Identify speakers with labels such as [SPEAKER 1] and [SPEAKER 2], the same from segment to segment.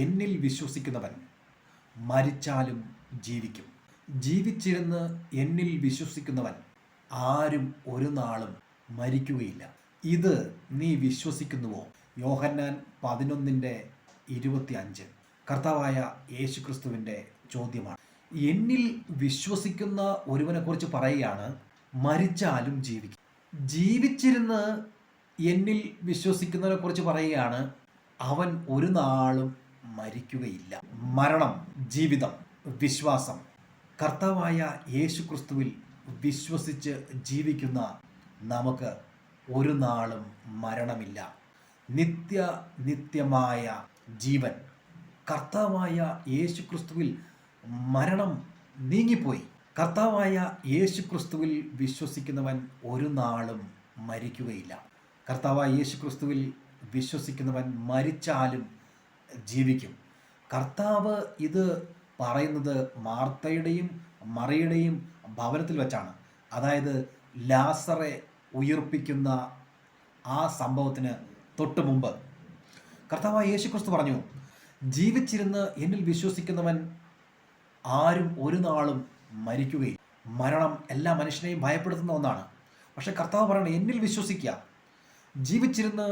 [SPEAKER 1] എന്നിൽ വിശ്വസിക്കുന്നവൻ മരിച്ചാലും ജീവിക്കും. ജീവിച്ചിരുന്ന് എന്നിൽ വിശ്വസിക്കുന്നവൻ ആരും ഒരു നാളും മരിക്കുകയില്ല. ഇത് നീ വിശ്വസിക്കുന്നുവോ? യോഹന്നാൻ 11:25 കർത്താവായ യേശുക്രിസ്തുവിൻ്റെ ചോദ്യമാണ്. എന്നിൽ വിശ്വസിക്കുന്ന ഒരുവനെക്കുറിച്ച് പറയുകയാണ്, മരിച്ചാലും ജീവിക്കും. ജീവിച്ചിരുന്ന് എന്നിൽ വിശ്വസിക്കുന്നവനെ കുറിച്ച് പറയുകയാണ്, അവൻ ഒരു നാളും മരിക്കുകയില്ല. മരണം, ജീവിതം, വിശ്വാസം. കർത്താവായ യേശുക്രിസ്തുവിൽ വിശ്വസിച്ച് ജീവിക്കുന്ന നമുക്ക് ഒരു നാളും മരണമില്ല. നിത്യമായ ജീവൻ. കർത്താവായ യേശുക്രിസ്തുവിൽ മരണം നീങ്ങിപ്പോയി. കർത്താവായ യേശുക്രിസ്തുവിൽ വിശ്വസിക്കുന്നവൻ ഒരു നാളും മരിക്കുകയില്ല. കർത്താവായ യേശുക്രിസ്തുവിൽ വിശ്വസിക്കുന്നവൻ മരിച്ചാലും ജീവിക്കും. കർത്താവ് ഇത് പറയുന്നത് മാർത്തയുടെയും മറിയുടെയും ഭവനത്തിൽ വെച്ചാണ്. അതായത് ലാസറെ ഉയിർപ്പിക്കുന്ന ആ സംഭവത്തിന് തൊട്ട് മുമ്പ് കർത്താവായ യേശുക്രിസ്തു പറഞ്ഞു, ജീവിച്ചിരുന്ന് എന്നിൽ വിശ്വസിക്കുന്നവൻ ആരും ഒരു നാളും മരിക്കുകയില്ല. മരണം എല്ലാ മനുഷ്യനെയും ഭയപ്പെടുത്തുന്ന ഒന്നാണ്. പക്ഷെ കർത്താവ് പറയണം, എന്നിൽ വിശ്വസിക്കുക. ജീവിച്ചിരുന്ന്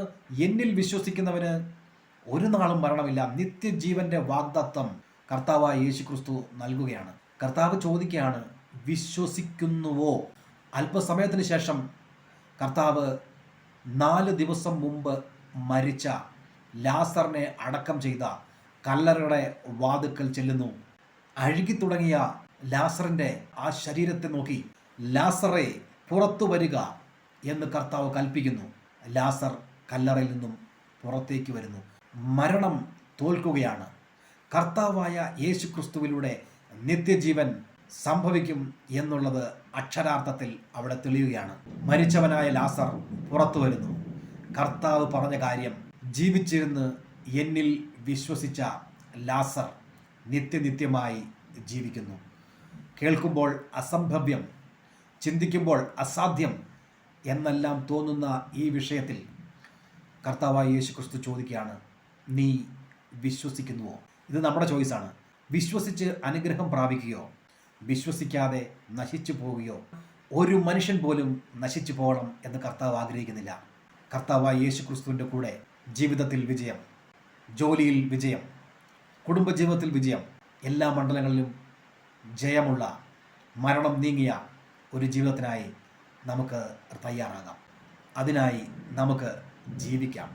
[SPEAKER 1] എന്നിൽ വിശ്വസിക്കുന്നവന് ഒരു നാളും മരണമില്ല. നിത്യജീവന്റെ വാഗ്ദത്തം കർത്താവായ യേശുക്രിസ്തു നൽകുകയാണ്. കർത്താവ് ചോദിക്കുകയാണ്, വിശ്വസിക്കുന്നുവോ? അല്പസമയത്തിന് ശേഷം കർത്താവ് 4 ദിവസം മുമ്പ് മരിച്ച ലാസറിനെ അടക്കം ചെയ്ത കല്ലറയുടെ വാതിൽക്കൽ ചെല്ലുന്നു. അഴുകി തുടങ്ങിയ ലാസറിൻ്റെ ആ ശരീരത്തെ നോക്കി, ലാസറെ പുറത്തു വരിക എന്ന് കർത്താവ് കൽപ്പിക്കുന്നു. ലാസർ കല്ലറയിൽ നിന്നും പുറത്തേക്ക് വരുന്നു. മരണം തോൽക്കുകയാണ്. കർത്താവായ യേശുക്രിസ്തുവിലൂടെ നിത്യജീവൻ സംഭവിക്കും എന്നുള്ളത് അക്ഷരാർത്ഥത്തിൽ അവിടെ തെളിയുകയാണ്. മരിച്ചവനായ ലാസർ പുറത്തു വരുന്നു. കർത്താവ് പറഞ്ഞ കാര്യം, ജീവിച്ചിരുന്ന് എന്നിൽ വിശ്വസിച്ച ലാസർ നിത്യമായി ജീവിക്കുന്നു. കേൾക്കുമ്പോൾ അസംഭവ്യം, ചിന്തിക്കുമ്പോൾ അസാധ്യം എന്നെല്ലാം തോന്നുന്ന ഈ വിഷയത്തിൽ കർത്താവായ യേശുക്രിസ്തു ചോദിക്കുകയാണ്, നീ വിശ്വസിക്കുന്നുവോ? ഇത് നമ്മുടെ ചോയ്സാണ്. വിശ്വസിച്ച് അനുഗ്രഹം പ്രാപിക്കുകയോ വിശ്വസിക്കാതെ നശിച്ചു പോവുകയോ? ഒരു മനുഷ്യൻ പോലും നശിച്ചു പോകണം എന്ന് കർത്താവ് ആഗ്രഹിക്കുന്നില്ല. കർത്താവായ യേശുക്രിസ്തുവിൻ്റെ കൂടെ ജീവിതത്തിൽ വിജയം, ജോലിയിൽ വിജയം, കുടുംബജീവിതത്തിൽ വിജയം, എല്ലാ മണ്ഡലങ്ങളിലും ജയമുള്ള, മരണം നീങ്ങിയ ഒരു ജീവിതത്തിനായി നമുക്ക് തയ്യാറാകാം. അതിനായി നമുക്ക് ജീവിക്കാം.